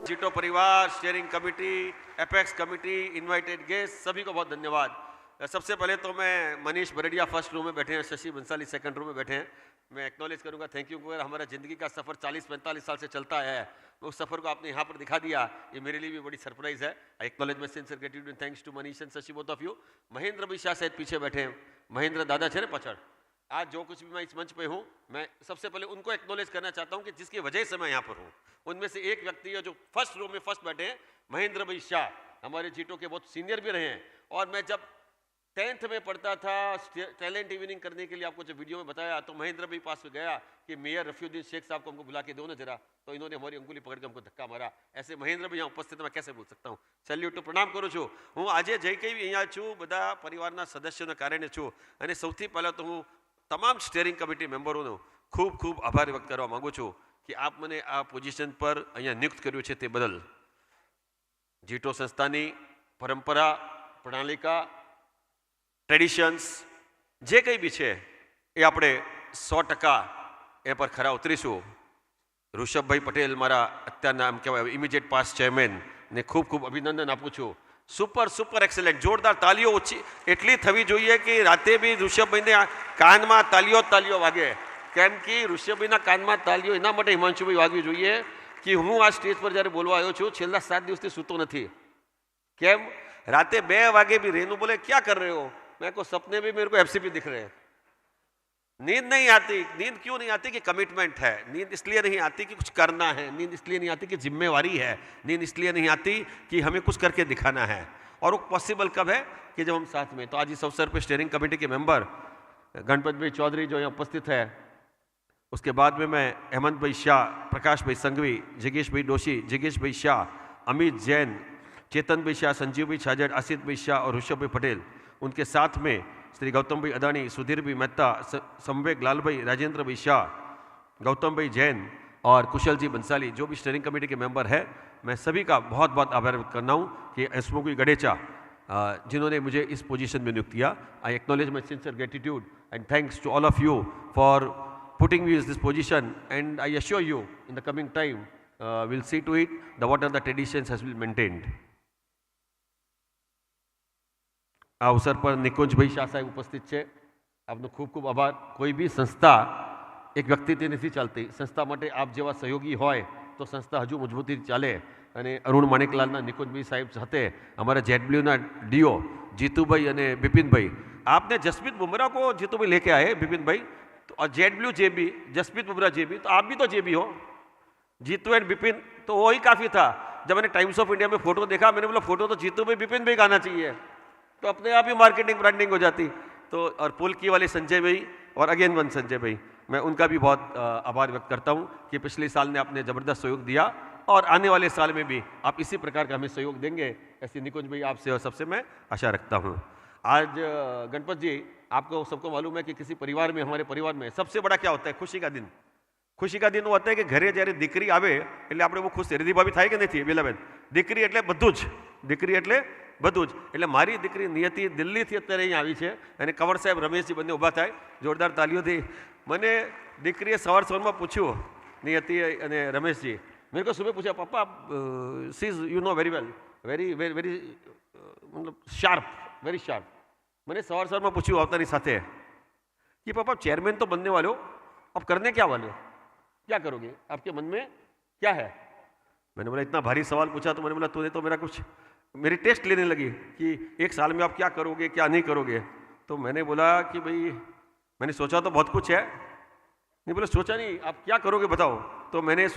जीटो परिवार, steering committee, apex committee, invited guest, सभी को बहुत धन्यवाद। सबसे पहले तो मैं मनीष बरडिया फर्स्ट रो में बैठे हैं, शशि बंसाली सेकंड रो में बैठे हैं। मैं एक्नॉलेज करूंगा, थैंक यू। हमारा ज़िंदगी का सफ़र 40-45 साल से चलता है, उस सफ़र को आपने यहाँ पर दिखा दिया, ये मेरे लिए भी बड़ी सरप्राइज है। I acknowledge my sincere gratitude and thanks to Manish and Shashi both of you. Mahendra भी शाह शायद पीछे बैठे हैं, महेंद्र दादा छे पछड़। आज जो कुछ भी मैं इस मंच पे हूँ, मैं सबसे पहले उनको एक्नॉलेज करना चाहता हूँ कि जिसकी वजह से मैं यहाँ पर हूँ। उनमें से एक व्यक्ति है जो फर्स्ट रो में फर्स्ट बैठे हैं, महेंद्र भाई शाह, हमारे जीटो के बहुत सीनियर भी रहे हैं। और मैं जब 10th में पढ़ता था, टैलेंट इवनिंग करने के लिए आपको जब वीडियो में बताया, तो महेंद्र भाई पास में गया कि मेयर रफीउद्दीन शेख साहब को हमको बुला के दो ना जरा, तो इन्होंने हमारी अंगुली पकड़ के हमको धक्का मारा। ऐसे महेंद्र भाई यहाँ उपस्थित मैं कैसे बोल सकता हूँ। सैल्यूट टू, प्रणाम करूँ छूँ। हूँ आज जय कई અહીંયા છું, બધા પરિવારના સદસ્યોના કારણે છું। અને સૌથી પહેલાં તો હું તમામ સ્ટીયરિંગ કમિટી મેમ્બરોનો ખૂબ ખૂબ આભાર વ્યક્ત કરવા માગું છું કે આપ મને આ પોઝિશન પર અહીંયા નિયુક્ત કર્યું છે તે બદલ। જીટો સંસ્થાની પરંપરા, પ્રણાલિકા, ટ્રેડિશન્સ જે કંઈ બી છે એ આપણે 100% એ પર ખરા ઉતરીશું। ઋષભભાઈ પટેલ મારા અત્યારના આમ કહેવાય ઇમિડિયેટ પાસ્ટ ચેરમેન ને ખૂબ ખૂબ અભિનંદન આપું છું। સુપર સુપર એક્સેલન્ટ, જોરદાર તાલીઓ એટલી થવી જોઈએ કે રાતે બી ઋષભભાઈને કાનમાં તાલીઓ વાગે। કેમ કે ઋષભભાઈના કાનમાં તાલીઓ એના માટે હિમાંશુભાઈ વાગવી જોઈએ કે હું આ સ્ટેજ પર જ્યારે બોલવા આવ્યો છું, છેલ્લા 7 દિવસથી સૂતો નથી। કેમ? राते 2 वागे भी रेनू बोले क्या कर रहे हो, मैं को सपने में मेरे को एफसीपी दिख रहे हैं। नींद नहीं आती। नींद क्यों नहीं आती कि कमिटमेंट है। नींद इसलिए नहीं आती कि कुछ करना है। नींद इसलिए नहीं आती कि जिम्मेवारी है। नींद इसलिए नहीं आती कि हमें कुछ करके दिखाना है। और वो पॉसिबल कब है कि जब हम साथ में। तो आज इस अवसर पर स्टीयरिंग कमेटी के मेंबर गणपत भाई चौधरी जो यहाँ उपस्थित है, उसके बाद में मैं हेमंत भाई शाह, प्रकाश भाई संघवी, जिगेश भाई दोषी, जिगेश भाई शाह, अमित जैन, चेतन भाई शाह, संजीव भाई छाजड़, आसित भाई शाह और ऋषभ भाई पटेल, उनके साथ में श्री गौतम भाई अदानी, सुधीर भाई मेहता, संवेग लाल भाई, राजेंद्र भाई शाह, गौतम भाई जैन और कुशल जी बंसाली, जो भी स्टीयरिंग कमेटी के मेंबर है, मैं सभी का बहुत बहुत आभार व्यक्त करना हूँ कि एसमोगी गडेचा जिन्होंने मुझे इस पोजीशन में नियुक्त किया। I acknowledge my sincere gratitude and thanks to all of you for putting me in this position and I assure you in the coming time will see to it the what are the traditions has been maintained. આ અવસર પર નિકુંજભાઈ શાહ સાહેબ ઉપસ્થિત છે, આપનો ખૂબ ખૂબ આભાર। કોઈ બી સંસ્થા એક વ્યક્તિથી નથી ચાલતી, સંસ્થા માટે આપ જેવા સહયોગી હોય તો સંસ્થા હજુ મજબૂતીથી ચાલે। અને અરુણ માણેકલાલના નિકુંજભાઈ સાહેબ સાથે અમારા જેટબ્લ્યુના ડીઓ જીતુભાઈ અને બિપિનભાઈ, आपने जसप्रीत बुमराह को जीतूभाई लेके आए बिपिन भाई, तो और जेडब्ल्यू जेबी जसप्रीत बुमराह जेबी, तो आप भी तो जेबी हो। जीतू एंड बिपिन तो वही काफ़ी था। जब मैंने टाइम्स ऑफ इंडिया में फोटो देखा, मैंने बोला फोटो तो जीतू भाई बिपिन भाई का आना चाहिए, तो अपने आप ही मार्केटिंग ब्रांडिंग हो जाती। तो और पुलकी वाले संजय भाई और अगेन वन संजय भाई, मैं उनका भी बहुत आभार व्यक्त करता हूं कि पिछले साल ने आपने ज़बरदस्त सहयोग दिया और आने वाले साल में भी आप इसी प्रकार का हमें सहयोग देंगे, ऐसी निकुंज भाई आपसे और सबसे मैं आशा रखता हूं। आज गणपत जी, आपको सबको मालूम है कि किसी परिवार में, हमारे परिवार में सबसे बड़ा क्या होता है, खुशी का दिन। खुशी का दिन वो होता है कि घरे જ્યારે દીકરી આવે એટલે આપણે બહુ ખુશ થઈ। રીધિભાભી થાય કે નથી બેલાબેન? દીકરી એટલે બધું જ, દીકરી એટલે બધું જ। એટલે મારી દીકરી નિયતિ દિલ્હીથી અત્યારે અહીંયા આવી છે અને કંવર સાહેબ, રમેશજી બંને ઊભા થાય, જોરદાર તાલીઓથી। મને દીકરીએ સવારમાં પૂછ્યું, નિયતિ અને રમેશજી, मेरे को सुबह पूछा, पापा she is you know very well, very very very मतलब शार्प, वेरी शार्प। मैंने सवार में पूछ्યું આવતાની સાથે कि पापा चेयरमैन तो बनने वाले हो, अब करने क्या वाले हो, क्या करोगे, आपके मन में क्या है? मैंने बोला इतना भारी सवाल पूछा, तो मैंने बोला तूने तो मेरा कुछ, मेरी टेस्ट लेने लगी कि 1 साल में आप क्या करोगे क्या नहीं करोगे। तो मैंने बोला कि भाई मैंने सोचा तो बहुत कुछ है। नहीं बोला सोचा नहीं, आप क्या करोगे बताओ। तो मैंने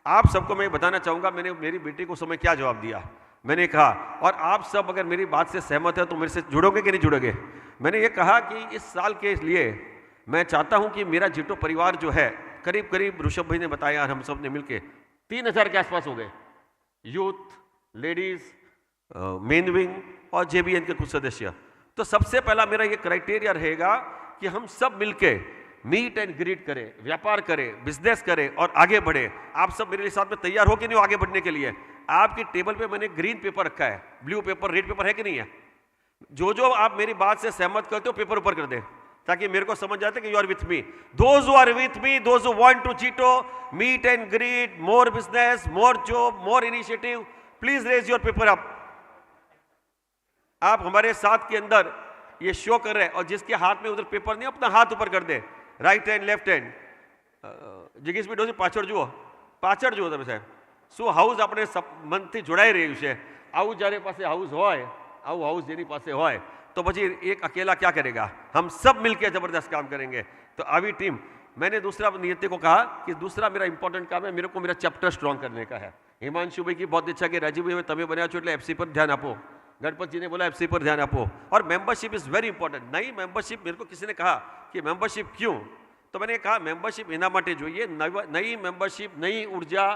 आप सबको मैं बताना चाहूँगा, मैंने मेरी बेटी को समय क्या जवाब दिया। मैंने कहा, और आप सब अगर मेरी बात से सहमत है तो मेरे से जुड़ोगे कि नहीं जुड़ोगे। मैंने ये कहा कि इस साल के लिए मैं चाहता हूँ कि मेरा जीटो परिवार जो है, करीब करीब ऋषभ भाई ने बताया और हम सब ने मिलके 3000 के आसपास हो गए, यूथ, लेडीज, मेन विंग और जेबीएन के कुछ सदस्य। तो सबसे पहला मेरा ये क्राइटेरिया रहेगा कि हम सब मिलके मीट एंड ग्रीट करें, व्यापार करें, बिजनेस करें और आगे बढ़े। आप सब मेरे साथ में तैयार हो कि नहीं हो आगे बढ़ने के लिए? आपकी टेबल पे मैंने ग्रीन पेपर रखा है, ब्लू पेपर, रेड पेपर है कि नहीं है? जो जो आप मेरी बात से सहमत करते हो पेपर ऊपर कर दे। ताकि मेरे को समझ जाते कि you are with me. Those who are with me, those who want to JITO meet and greet, more business, more job, more initiative, please raise your paper up. आप हमारे साथ के अंदर ये शो कर रहे हैं, और जिसके हाथ में उधर पेपर नहीं, अपना हाथ ऊपर कर दे, राइट हैंड लेफ्ट हैंड। जिगीश भी पाछड़ जुओ, पाछड़ जुओ તમે સાહેબ, શું હાઉસ આપણે મનથી જોડાઈ રહ્યું છે। આવું જ્યારે પાસે હાઉસ હોય, આવું હાઉસ જેની પાસે હોય, तो પછી एक अकेला क्या करेगा, हम सब मिलकर जबरदस्त काम करेंगे। तो आवी टीम, मैंने दूसरा नियति को कहा कि दूसरा मेरा इंपॉर्टेंट काम है, मेरे को मेरा चैप्टर स्ट्रॉन्ग करने का है। हिमांशु भाई की बहुत इच्छा कि राजीव भाई તમે બન્યા છો એટલે एफसी पर ध्यान આપો, गणपत जी ने बोला एफसी पर ध्यान आपो, और मेंबरशिप इज वेरी इंपॉर्टेंट। नई मेंबरशिप, मेरे को किसी ने कहा कि मेंबरशिप क्यों, तो मैंने कहा मेंबरशिप एना माटे જોઈએ, नई मेंबरशिप, नई ऊर्जा,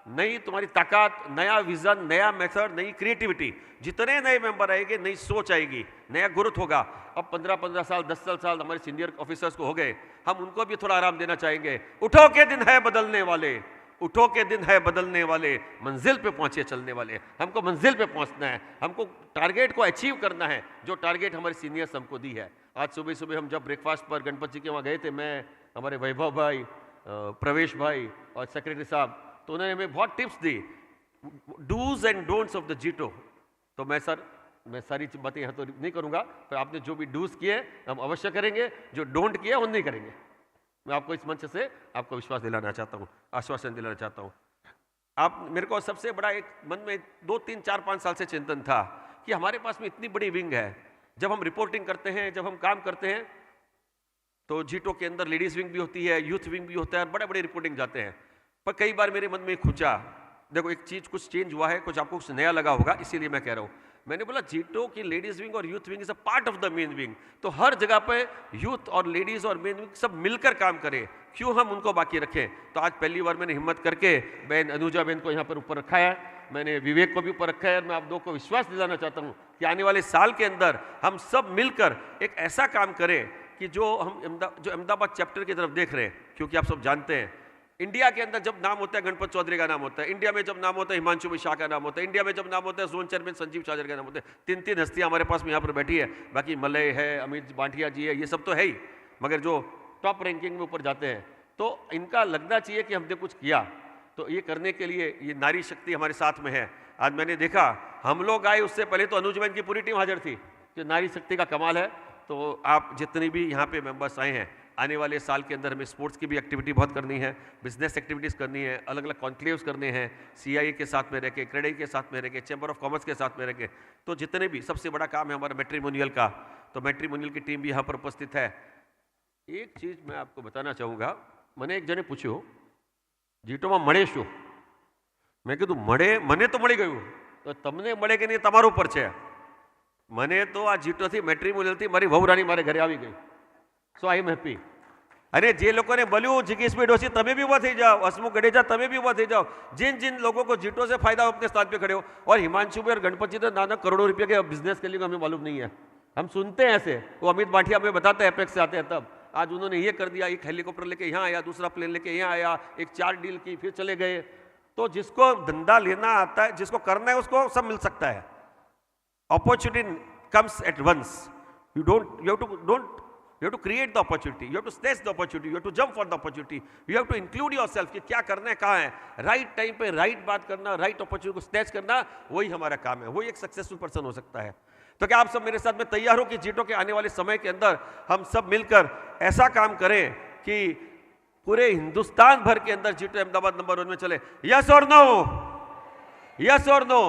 नई तुम्हारी ताकत, नया विजन, नया मेथड, नई क्रिएटिविटी। जितने नए मेंबर आएंगे नई सोच आएगी, नया ग्रोथ होगा। अब 15-15 साल 10 साल हमारे सीनियर ऑफिसर्स को हो गए, हम उनको भी थोड़ा आराम देना चाहेंगे। उठो के दिन है बदलने वाले, उठो के दिन है बदलने वाले, मंजिल पे पहुंचे चलने वाले। हमको मंजिल पे पहुंचना है, हमको टारगेट को अचीव करना है, जो टारगेट हमारे सीनियर्स हमको दी है। आज सुबह सुबह हम जब ब्रेकफास्ट पर गणपत जी के वहाँ गए थे, मैं, हमारे वैभव भाई, प्रवेश भाई और सेक्रेटरी साहब, तो उन्होंने हमें बहुत टिप्स दी, dos and don'ts of the JITO. तो मैं सारी बातें यहाँ तो नहीं करूँगा, पर आपने जो भी डूज किए हम अवश्य करेंगे, जो डोंट किए हम नहीं करेंगे। मैं आपको इस मंच से आपको विश्वास दिलाना चाहता हूँ, आश्वासन दिलाना चाहता हूँ। आप, मेरे को सबसे बड़ा एक मन में 2, 3, 4, 5 साल से चिंतन था कि हमारे पास में इतनी बड़ी विंग है, जब हम रिपोर्टिंग करते हैं, जब हम काम करते हैं, तो जीटो के अंदर लेडीज विंग भी होती है, यूथ विंग भी होता है, बड़े बड़े रिपोर्टिंग जाते हैं। पर कई बार मेरे मन में खुचा, देखो एक चीज कुछ चेंज हुआ है, कुछ आपको कुछ नया लगा होगा, इसीलिए मैं कह रहा हूँ। मैंने बोला जीटो की लेडीज विंग और youth wing is a part of the main wing, तो हर जगह पे यूथ और लेडीज और मेन विंग सब मिलकर काम करें, क्यों हम उनको बाकी रखें। तो आज पहली बार मैंने हिम्मत करके बहन अनुजा बहन को यहाँ पर ऊपर रखा है, मैंने विवेक को भी ऊपर रखा है, और मैं आप दो को विश्वास दिलाना चाहता हूँ कि आने वाले साल के अंदर हम सब मिलकर एक ऐसा काम करें कि जो हम अहमदाबाद चैप्टर की तरफ देख रहे हैं, क्योंकि आप सब जानते हैं इंडिया के अंदर जब नाम होता है गणपत चौधरी का नाम होता है, इंडिया में जब नाम होता है हिमांशु शाह का नाम होता है, इंडिया में जब नाम होता है जोन चेयरमैन संजीव चाजर का नाम होता है। 3 हस्तियां हमारे पास में यहाँ पर बैठी है, बाकी मलय है, अमित बांटिया जी है, ये सब तो है ही, मगर जो टॉप रैंकिंग में ऊपर जाते हैं, तो इनका लगना चाहिए कि हमने कुछ किया। तो ये करने के लिए ये नारी शक्ति हमारे साथ में है। आज मैंने देखा हम लोग आए, उससे पहले तो अनुज बहन की पूरी टीम हाजिर थी, जो नारी शक्ति का कमाल है। तो आप जितनी भी यहाँ पे मेंबर्स आए हैं, आने वाले साल के अंदर हमें स्पोर्ट्स की भी एक्टिविटी बहुत करनी है, बिजनेस एक्टिविटीज़ करनी है, अलग अलग कॉन्क्लेव्स करने हैं, सीआईए के साथ में रह के, क्रेडिट के साथ में रह के, चैम्बर ऑफ कॉमर्स के साथ में रह के। तो जितने भी, सबसे बड़ा काम है हमारा मैट्रिमोनियल का, तो मैट्रिमोनियल की टीम भी यहाँ पर उपस्थित है। एक चीज़ मैं आपको बताना चाहूँगा, मैंने एक जने पूछ्યું जीटो में મળે શું, मैं कीधું મળે, મને તો મળી ગયું, તો તમને મળે કે નહીં તમારા ઉપર છે। મને તો આ જીટોથી મેટ્રિમોનિયલથી મારી વહુરાણી મારે ઘરે આવી ગઈ, સો आई एम हैप्पी। अरे जे लोगों ने बोलू जिगीश भाई डोशी तमें भी उभा थी जाओ, हसमुख गडेजा तमें भी उभा थी जाओ, जिन जिन लोगों को जीटो से फायदा हो अपने स्थान पे खड़े हो। और हिमांशु भाई और गणपत जी तो नाना करोड़ों रुपए के बिजनेस के लिए हमें मालूम नहीं है, हम सुनते हैं ऐसे, वो अमित बांटिया हमें बताते हैं एपेक्स से आते हैं तब, आज उन्होंने ये कर दिया, एक हेलीकॉप्टर लेके यहाँ आया, दूसरा प्लेन लेके यहाँ आया, एक 4 डील की, फिर चले गए। तो जिसको धंधा लेना आता है, जिसको करना है, उसको सब मिल सकता है। Opportunity comes at once, you have to create the opportunity, you have to snatch the opportunity, you have to jump for the opportunity, you have to include yourself कि क्या करना है, कहाँ है, राइट टाइम पे राइट बात करना, right opportunity को स्नैच करना, वही हमारा काम है, वही एक सक्सेसफुल पर्सन हो सकता है। तो क्या आप सब मेरे साथ में तैयार हो कि जीटो के आने वाले समय के अंदर हम सब मिलकर ऐसा काम करें कि पूरे हिंदुस्तान भर के अंदर जीटो अहमदाबाद नंबर 1 में चले? यस और नो? यस और नो?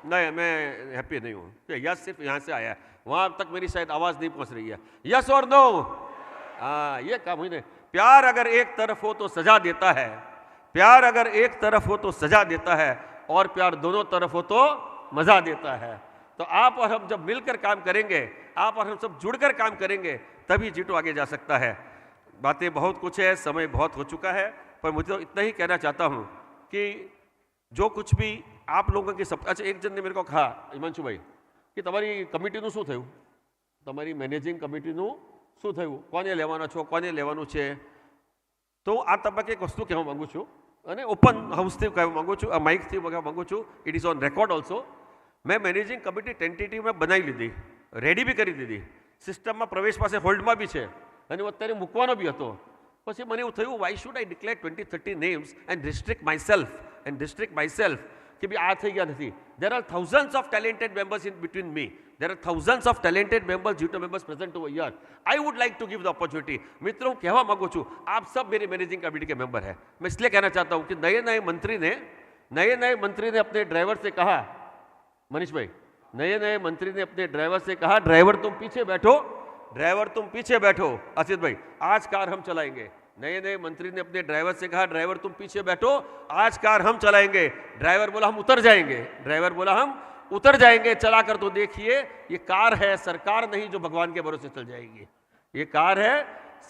नहीं, मैं हैप्पी नहीं हूँ, यस सिर्फ यहाँ से आया है, वहां तक मेरी शायद आवाज नहीं पहुंच रही है। यस और नो? हाँ, ये काम हुई नहीं। प्यार अगर एक तरफ हो तो सजा देता है, प्यार अगर एक तरफ हो तो सजा देता है, और प्यार दोनों तरफ हो तो मजा देता है। तो आप और हम जब मिलकर काम करेंगे, आप और हम सब जुड़कर काम करेंगे, तभी जीटो आगे जा सकता है। बातें बहुत कुछ है, समय बहुत हो चुका है, पर मुझे तो इतना ही कहना चाहता हूं कि जो कुछ भी आप लोगों की सब, अच्छा एक जन ने मेरे को कहा, हिमांशु भाई कि તમારી કમિટીનું શું થયું, તમારી મેનેજિંગ કમિટીનું શું થયું, કોને લેવાના છો, કોને લેવાનું છે। તો આ તબક્કે એક વસ્તુ કહેવા માગું છું, અને ઓપન હાઉસથી કહેવા માગું છું, આ માઇકથી કહેવા માગું છું, it is on record also. મેં મેનેજિંગ કમિટી ટેન્ટેટિવમાં બનાવી લીધી, રેડી બી કરી દીધી, સિસ્ટમમાં પ્રવેશ પાસે હોલ્ડમાં બી છે, અને હું અત્યારે મૂકવાનો બી હતો. પછી મને એવું થયું, why should I declare 20-30 names and restrict myself કે ભાઈ આ થઈ ગયા નથી. There are thousands of talented members in between me. There are thousands of talented members, GTO members present over here. I would like to give the opportunity. मित्रों, कहवा मांगू छू, आप सब मेरे मैनेजिंग कमेटी के मेंबर हैं. मैं इसलिए कहना चाहता हूं कि नए नए मंत्री ने अपने ड्राइवर से कहा, मनीष भाई, नए मंत्री ने अपने ड्राइवर से कहा, ड्राइवर तुम पीछे बैठो. असित भाई, आज कार हम चलाएंगे. नए मंत्री ने अपने ड्राइवर से कहा, ड्राइवर तुम पीछे बैठो, आज कार हम चलाएंगे. ड्राइवर बोला हम उतर जाएंगे. चलाकर तो देखिए, ये कार है, सरकार नहीं जो भगवान के भरोसे चल जाएगी. ये कार है,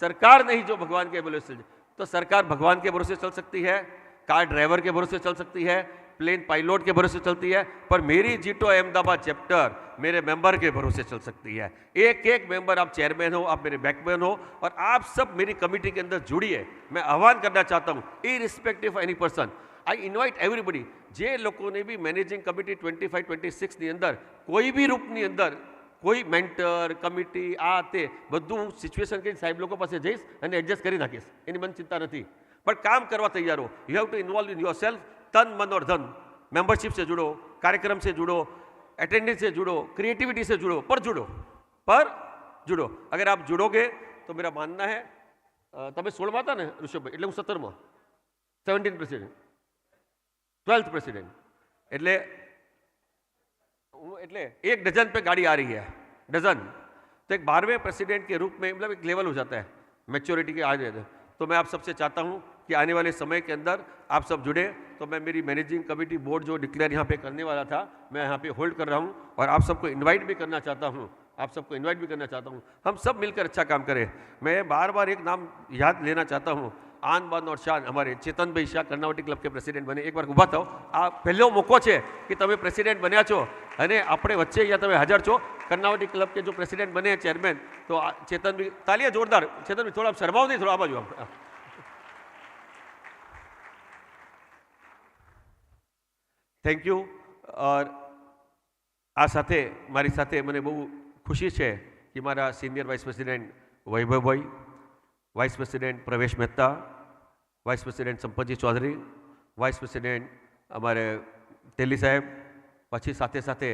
सरकार नहीं जो भगवान के भरोसे चल जाएगी. तो सरकार भगवान के भरोसे चल सकती है, कार ड्राइवर के भरोसे चल सकती है, प्लेन पायलट के भरोसे चलती है, पर मेरी जीटो अहमदाबाद चैप्टर मेरे मेंबर के भरोसे चल सकती है. एक मेंबर, आप चेयरमैन हो, आप मेरे बैकबोन हो, और आप सब मेरी कमेटी के अंदर जुड़िए. मैं आह्वान करना चाहता हूँ, irrespective of any person, I invite everybody. जे लोगों भी मैनेजिंग कमिटी 25-26 ની અંદર કોઈ બી રૂપની અંદર કોઈ મેન્ટર કમિટી આ તે બધું હું સિચ્યુએશન કે સાહેબ લોકો પાસે જઈશ અને એડજસ્ટ કરી નાખીશ, એની મને ચિંતા નથી. પણ કામ કરવા તૈયાર હો. You have to involve in your self, तन मन और धन. मेंबरशिप से जुड़ो, कार्यक्रम से जुड़ो, अटेंडेंस से जुड़ो, क्रिएटिविटी से जुड़ो, पर जुड़ो. अगर आप जुड़ोगे तो मेरा मानना है, તમે 16માં હતા ને ઋષભભાઈ, એટલે હું 17માં, 17th प्रेसिडेंट, 12th प्रेसिडेंट, એટલે एक डजन पे गाड़ी आ रही है, डजन. तो एक 12वें प्रेसिडेंट के रूप में मतलब एक लेवल हो जाता है मैच्योरिटी के. आज तो मैं आप सबसे चाहता हूं कि आने वाले समय के अंदर आप सब जुड़े. तो मैं मेरी मैनेजिंग कमेटी बोर्ड जो डिक्लेयर यहाँ पे करने वाला था, मैं यहाँ पे होल्ड कर रहा हूँ, और आप सबको इनवाइट भी करना चाहता हूँ. हम सब मिलकर अच्छा काम करें. मैं बार एक नाम याद लेना चाहता हूँ, आन बान और शान, हमारे चेतन भाई शाह कर्नावटी क्लब के प्रेसिडेंट बने. एक बार ઊભા થાઓ. આ પહેલો મોકો છે કે તમે પ્રેસિડેન્ટ બન્યા છો અને આપણે વચ્ચે અહીંયા તમે હાજર છો. कर्नावटी क्लब के जो प्रेसिडेंट बने हैं, चेयरमैन, तो चेतन भी, तालियां जोरदार. चेतन भी थोड़ा शर्माओ नहीं, थोड़ा आ बाजू. Thank you. और आ साथे मारी साथे मने बहु खुशी है कि मारा सीनियर वाइस प्रेसिडेंट वैभव भाई, vice president Pravesh Mehta, vice president Sampatji Chaudhary, vice president अमारे तेली साहेब, पछी साथे साथे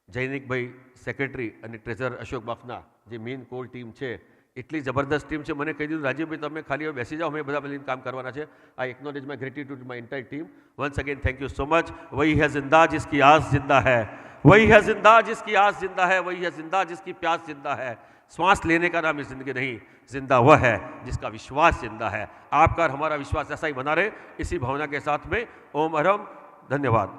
जैनिक भाई सेक्रेटरी और ट्रेजर अशोक बाफना, जे मेन कोर टीम है. એટલી જબરદસ્ત ટીમ છે. મને કહી દીધું, રાજીવભાઈ તમે ખાલી હવે બેસી જાઓ, અમે બધા મળીને કામ કરવાના છે. I acknowledge my gratitude to my entire team. Once again thank you so much. वही है जिंदा जिसकी आस जिंदा है, वही है जिंदा जिसकी आस जिंदा है, वही है जिंदा जिसकी प्यास जिंदा है. श्वास लेने का नाम है जिंदगी नहीं, जिंदा वह है जिसका विश्वास जिंदा है. आपका और हमारा विश्वास ऐसा ही बना रहे, इसी भावना के साथ में ओम अरम. धन्यवाद.